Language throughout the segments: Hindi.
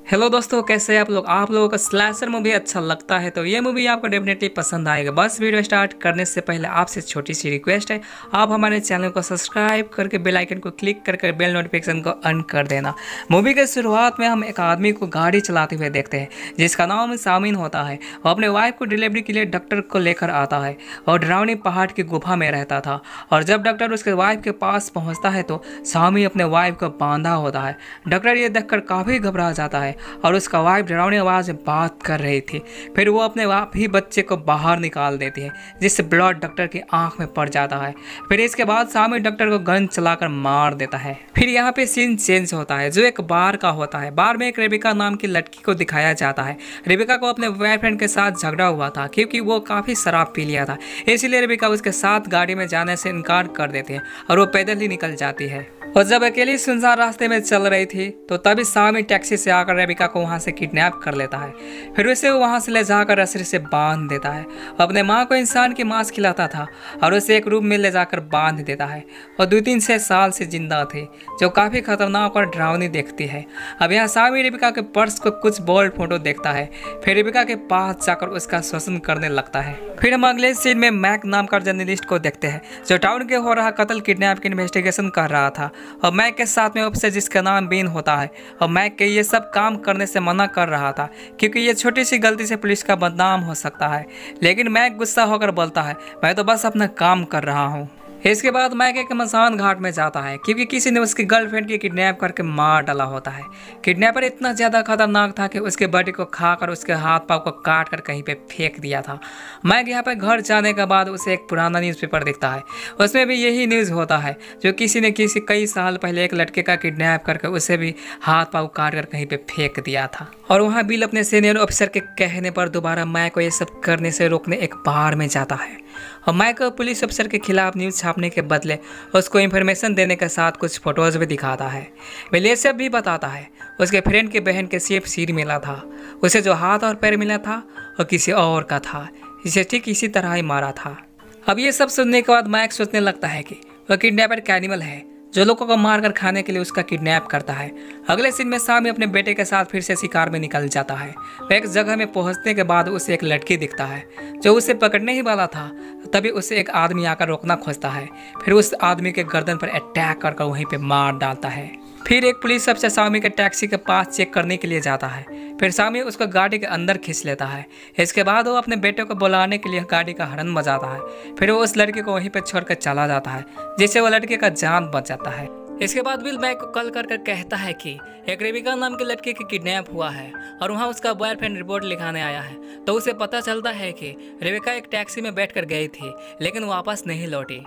हेलो दोस्तों, कैसे हैं आप लोग। आप लोगों को स्लैशर मूवी अच्छा लगता है तो ये मूवी आपको डेफिनेटली पसंद आएगा। बस वीडियो स्टार्ट करने से पहले आपसे छोटी सी रिक्वेस्ट है, आप हमारे चैनल को सब्सक्राइब करके बेल आइकन को क्लिक करके बेल नोटिफिकेशन को ऑन कर देना। मूवी के शुरुआत में हम एक आदमी को गाड़ी चलाते हुए देखते हैं जिसका नाम सामीन होता है। वो अपने वाइफ को डिलीवरी के लिए डॉक्टर को लेकर आता है और डरावनी पहाड़ की गुफा में रहता था। और जब डॉक्टर उसके वाइफ के पास पहुँचता है तो सामी अपने वाइफ को बांधा होता है। डॉक्टर ये देखकर काफ़ी घबरा जाता है और उसका वाइफ डरावनी आवाज़ में बात कर रही थी। फिर वो अपने आप ही बच्चे को बाहर निकाल देती है जिससे ब्लड डॉक्टर की आंख में पड़ जाता है। फिर इसके बाद सामी डॉक्टर को गन चलाकर मार देता है। फिर यहाँ पे सीन चेंज होता है जो एक बार का होता है। बार में एक रेबिका नाम की लड़की को दिखाया जाता है। रेबिका को अपने बॉयफ्रेंड के साथ झगड़ा हुआ था क्योंकि वो काफ़ी शराब पी लिया था, इसीलिए रेबिका उसके साथ गाड़ी में जाने से इनकार कर देती है और वो पैदल ही निकल जाती है। और जब अकेली सुनसान रास्ते में चल रही थी तो तभी सामी टैक्सी से आकर रेबिका को वहां से किडनैप कर लेता है। फिर उसे वहां से ले जाकर रस्सी से बांध देता है। अपने माँ को इंसान की मांस खिलाता था और उसे एक रूम में ले जाकर बांध देता है। और 2-3 साल से जिंदा थी जो काफ़ी खतरनाक और डरावनी देखती है। अब यहाँ सामी रेबिका के पर्स को कुछ बोल्ड फोटो देखता है। फिर रेबिका के पास जाकर उसका शोषण करने लगता है। फिर हम अगले सीन में मैक नाम का जर्नलिस्ट को देखते हैं जो टाउन के हो रहा कत्ल किडनैप की इन्वेस्टिगेशन कर रहा था। और मैक के साथ में ऑफिसर जिसका नाम बीन होता है और मैक के ये सब काम करने से मना कर रहा था क्योंकि ये छोटी सी गलती से पुलिस का बदनाम हो सकता है। लेकिन मैक गुस्सा होकर बोलता है, मैं तो बस अपना काम कर रहा हूँ। इसके बाद मैक एक मसान घाट में जाता है क्योंकि किसी ने उसकी गर्लफ्रेंड की किडनैप करके मार डाला होता है। किडनैपर इतना ज़्यादा खतरनाक था कि उसके बॉडी को खाकर उसके हाथ पाँव को काट कर कहीं पे फेंक दिया था। मैक यहाँ पे घर जाने के बाद उसे एक पुराना न्यूज़पेपर दिखता है। उसमें भी यही न्यूज़ होता है जो किसी ने कई साल पहले एक लड़के का किडनैप करके उसे भी हाथ पाँव काट कर कहीं पर फेंक दिया था। और वहाँ बिल अपने सीनियर ऑफिसर के कहने पर दोबारा मैक को ये सब करने से रोकने एक बार में जाता है। और मैक पुलिस अफसर के खिलाफ न्यूज़ छापने के बदले उसको इन्फॉर्मेशन देने के साथ कुछ फोटोज़ भी दिखाता है। विल ये सब भी बताता है उसके फ्रेंड की बहन के सिर मिला था, उसे जो हाथ और पैर मिला था और किसी और का था, इसे ठीक इसी तरह ही मारा था। अब ये सब सुनने के बाद मैक सोचने लगता है कि वह किडनैपर कैनिमल है जो लोगों को मारकर खाने के लिए उसका किडनैप करता है। अगले सीन में सामी अपने बेटे के साथ फिर से शिकार में निकल जाता है। वह एक जगह में पहुंचने के बाद उसे एक लड़की दिखता है जो उसे पकड़ने ही वाला था। तभी उसे एक आदमी आकर रोकना खोजता है। फिर उस आदमी के गर्दन पर अटैक कर वहीं पे मार डालता है। फिर एक पुलिस अफसर सामी के टैक्सी के पास चेक करने के लिए जाता है। फिर सामी उसको गाड़ी के अंदर खींच लेता है। इसके बाद वो अपने बेटे को बुलाने के लिए गाड़ी का हॉर्न बजाता है। फिर वो उस लड़के को वहीं पर छोड़कर चला जाता है जिससे वो लड़के का जान बच जाता है। इसके बाद बिल मैक को कॉल कर कहता है कि एक रेबिका नाम के लड़के की किडनैप हुआ है और वहाँ उसका बॉयफ्रेंड रिपोर्ट लिखाने आया है। तो उसे पता चलता है कि रेबिका एक टैक्सी में बैठकर गई थी लेकिन वापस नहीं लौटी।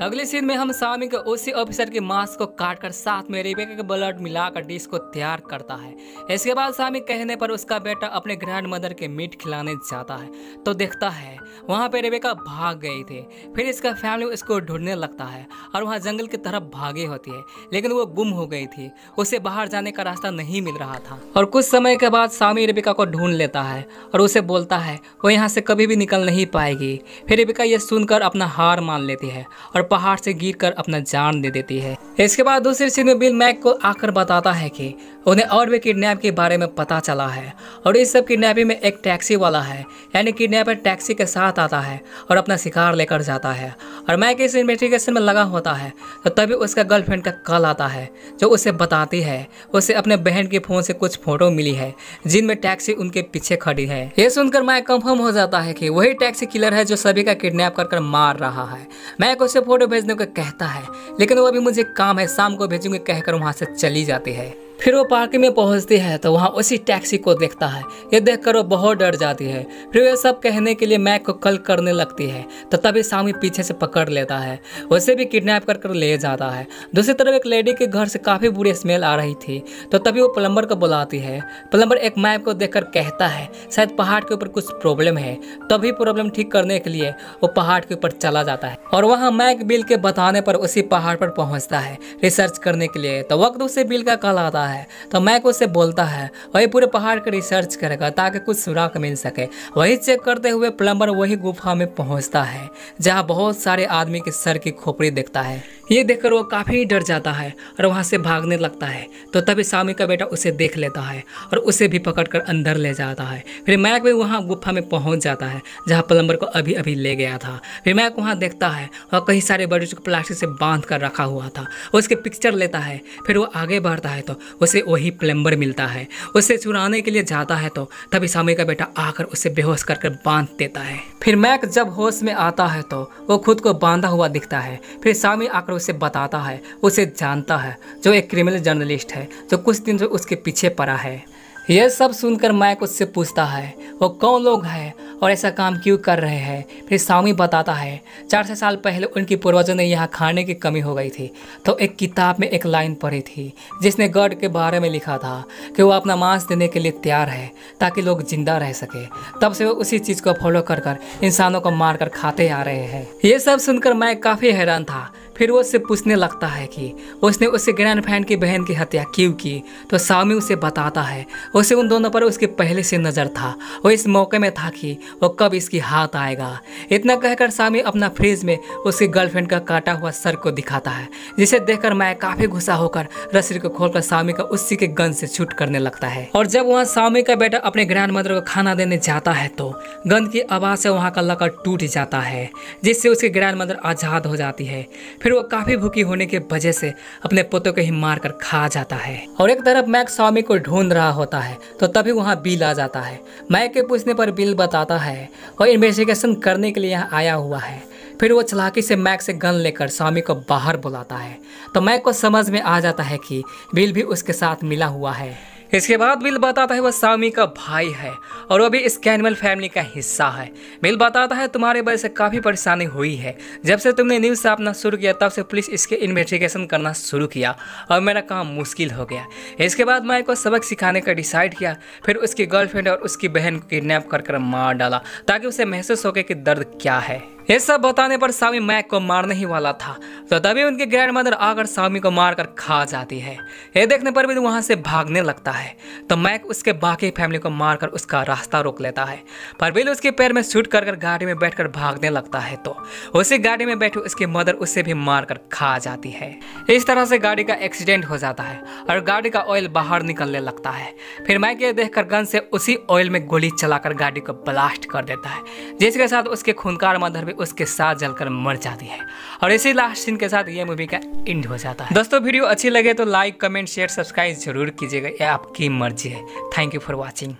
अगले सीन में हम सामी के उसी ऑफिसर के मांस को काटकर साथ में रेबिका के ब्लड मिलाकर डिश को तैयार करता है। इसके बाद सामी कहने पर उसका बेटा अपने ग्रैंड मदर के मीट खिलाने जाता है तो देखता है वहाँ पे रेबिका भाग गई थी। फिर इसका फैमिली उसको ढूंढने लगता है और वहाँ जंगल की तरफ भागी होती है लेकिन वो गुम हो गई थी, उसे बाहर जाने का रास्ता नहीं मिल रहा था। और कुछ समय के बाद सामी रेबिका को ढूंढ लेता है और उसे बोलता है वो यहाँ से कभी भी निकल नहीं पाएगी। फिर रेबिका ये सुनकर अपना हार मान लेती है और पहाड़ से गिरकर अपना जान दे देती है। इसके बाद दूसरे सीन में बिल मैक को आकर बताता है कि उन्हें और भी किडनैप के बारे में पता चला है और इस सब किडनैपिंग में एक टैक्सी वाला है, यानी किडनैपर टैक्सी के साथ आता है और अपना शिकार लेकर जाता है। और मैक इस इन्वेस्टिगेशन में लगा होता है तो तभी उसका गर्लफ्रेंड का कॉल आता है जो उसे बताती है उसे अपने बहन के फोन से कुछ फोटो मिली है जिनमें टैक्सी उनके पीछे खड़ी है। ये सुनकर मैक कंफर्म हो जाता है कि वही टैक्सी किलर है जो सभी का किडनैप कर मार रहा है। मैक उसे फोटो भेजने को कहता है लेकिन वो अभी मुझे काम है, शाम को भेजूंगी कहकर वहां से चली जाती है। फिर वो पार्किंग में पहुंचती है तो वहाँ उसी टैक्सी को देखता है। ये देखकर वो बहुत डर जाती है। फिर वे सब कहने के लिए मैक को कॉल करने लगती है तो तभी सामी पीछे से पकड़ लेता है, उसे भी किडनैप कर ले जाता है। दूसरी तरफ एक लेडी के घर से काफ़ी बुरी स्मेल आ रही थी तो तभी वो प्लम्बर को बुलाती है। प्लम्बर एक मैप को देखकर कहता है शायद पहाड़ के ऊपर कुछ प्रॉब्लम है। तभी प्रॉब्लम ठीक करने के लिए वो पहाड़ के ऊपर चला जाता है और वहाँ मैक बिल के बताने पर उसी पहाड़ पर पहुँचता है रिसर्च करने के लिए। तो वक्त उसे बिल का कॉल आता है तो मैक उससे बोलता है वही पूरे पहाड़ का रिसर्च करेगा ताकि कुछ सुराग मिल सके। वही चेक करते हुए प्लम्बर वही गुफा में पहुंचता है जहां बहुत सारे आदमी के सर की खोपड़ी देखता है। ये देखकर वो काफ़ी डर जाता है और वहाँ से भागने लगता है। तो तभी सामी का बेटा उसे देख लेता है और उसे भी पकड़कर अंदर ले जाता है। फिर मैक भी वहाँ गुफा में पहुँच जाता है जहाँ प्लम्बर को अभी अभी ले गया था। फिर मैक वहाँ देखता है और कई सारे बड़े को प्लास्टिक से बांध कर रखा हुआ था। उसके पिक्चर लेता है। फिर वो आगे बढ़ता है तो उसे वही प्लम्बर मिलता है। उसे चुराने के लिए जाता है तो तभी सामी का बेटा आकर उसे बेहोश कर बांध देता है। फिर मैक जब होश में आता है तो वो खुद को बांधा हुआ दिखता है। फिर सामी आकर उसे बताता है उसे जानता है जो एक क्रिमिनल जर्नलिस्ट है जो कुछ दिन से उसके पीछे पड़ा है। यह सब सुनकर मैक उससे पूछता है वो कौन लोग हैं और ऐसा काम क्यों कर रहे हैं। फिर सामी बताता है 400 साल पहले उनकी पूर्वजों ने यहाँ खाने की कमी हो गई थी तो एक किताब में एक लाइन पढ़ी थी जिसने गॉड के बारे में लिखा था कि वो अपना मांस देने के लिए तैयार है ताकि लोग जिंदा रह सके। तब से वो उसी चीज़ को फॉलो कर इंसानों को मार कर खाते आ रहे हैं। ये सब सुनकर मैक काफ़ी हैरान था। फिर वो उससे पूछने लगता है कि उसने उसके ग्रैंडफैन की बहन की हत्या क्यों की। तो सामी उसे बताता है उसे उन दोनों पर उसके पहले से नज़र था। वो इस मौके में था कि वो कब इसकी हाथ आएगा। इतना कहकर सामी अपना फ्रिज में उसकी गर्लफ्रेंड का काटा हुआ सर को दिखाता है जिसे देखकर मैं काफ़ी गुस्सा होकर रस्सी को खोलकर सामी का उसी के गन से शूट करने लगता है। और जब वहाँ सामी का बेटा अपने ग्रैंड मदर को खाना देने जाता है तो गन की आवाज़ से वहाँ का लकड़ टूट जाता है जिससे उसकी ग्रैंड मदर आज़ाद हो जाती है। फिर वो काफी भूखी होने की वजह से अपने पोतों को ही मारकर खा जाता है। और एक तरफ मैक सामी को ढूंढ रहा होता है तो तभी वहाँ बिल आ जाता है। मैक के पूछने पर बिल बताता है और इन्वेस्टिगेशन करने के लिए यहाँ आया हुआ है। फिर वो चालाकी से मैक से गन लेकर सामी को बाहर बुलाता है तो मैक को समझ में आ जाता है कि बिल भी उसके साथ मिला हुआ है। इसके बाद बिल बताता है वह सामी का भाई है और वो भी इस कैनिमल फैमिली का हिस्सा है। बिल बताता है तुम्हारे वजह से काफ़ी परेशानी हुई है। जब से तुमने न्यूज़ छापना शुरू किया तब से पुलिस इसके इन्वेस्टिगेशन करना शुरू किया और मेरा काम मुश्किल हो गया। इसके बाद मैं को सबक सिखाने का डिसाइड किया। फिर उसकी गर्लफ्रेंड और उसकी बहन को किडनैप कर मार डाला ताकि उसे महसूस हो कि दर्द क्या है। ये सब बताने पर सामी मैक को मारने ही वाला था तो तभी उनकी ग्रैंड मदर आकर सामी को मारकर खा जाती है। ये देखने पर भी वहां से भागने लगता है तो मैक उसके बाकी फैमिली को मारकर उसका रास्ता रोक लेता है। पर बिल उसके पैर में शूट कर गाड़ी में बैठकर भागने लगता है तो उसी गाड़ी में बैठी उसकी मदर उसे भी मारकर खा जाती है। इस तरह से गाड़ी का एक्सीडेंट हो जाता है और गाड़ी का ऑयल बाहर निकलने लगता है। फिर मैक ये देखकर गन से उसी ऑयल में गोली चलाकर गाड़ी को ब्लास्ट कर देता है जिसके साथ उसके खूंखार मदर भी उसके साथ जलकर मर जाती है। और इसी लास्ट सीन के साथ ये मूवी का एंड हो जाता है। दोस्तों वीडियो अच्छी लगे तो लाइक कमेंट शेयर सब्सक्राइब जरूर कीजिएगा, ये आपकी मर्जी है। Thank you for watching.